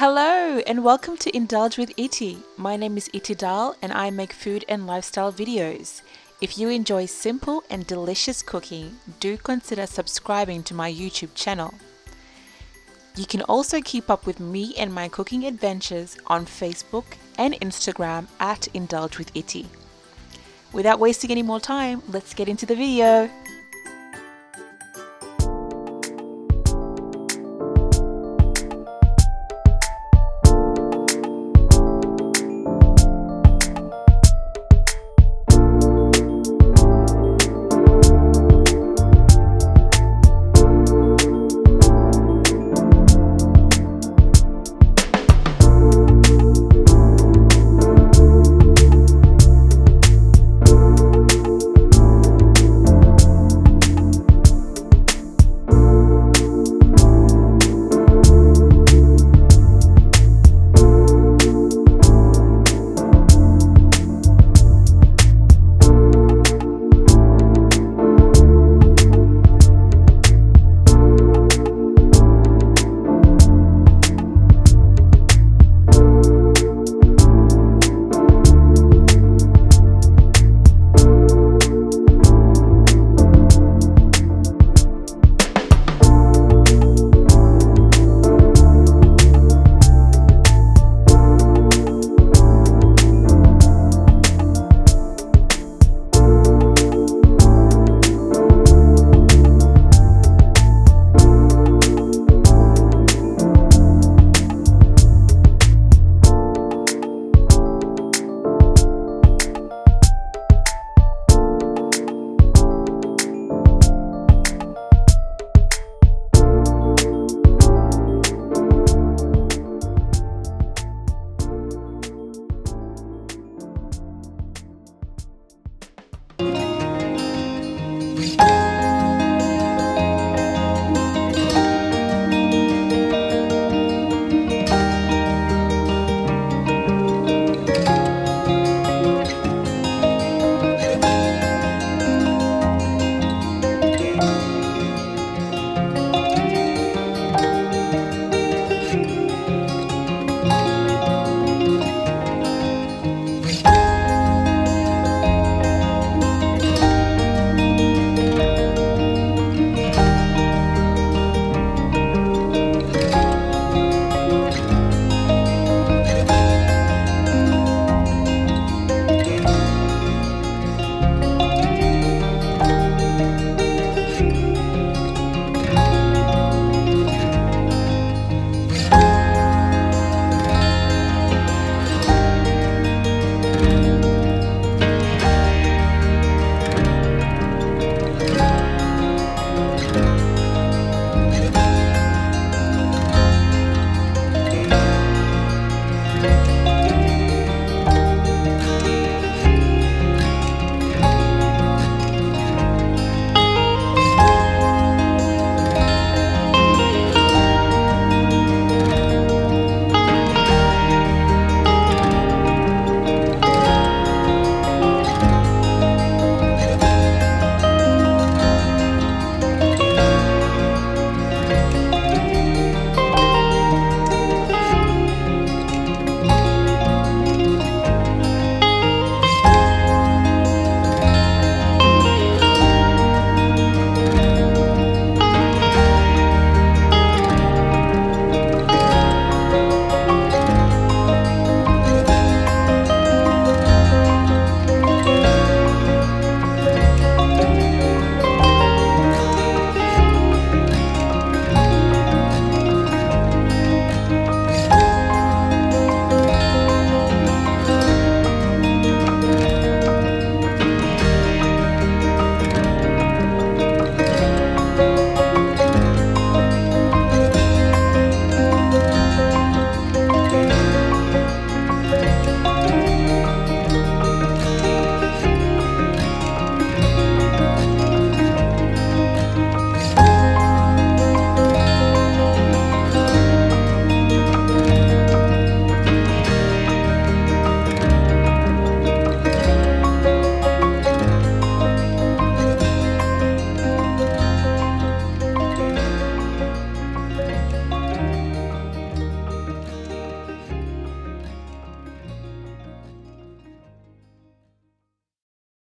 Hello and welcome to Indulge with Iti. My name is Iti Dal and I make food and lifestyle videos. If you enjoy simple and delicious cooking, do consider subscribing to my YouTube channel. You can also keep up with me and my cooking adventures on Facebook and Instagram at Indulge with Iti. Without wasting any more time, let's get into the video.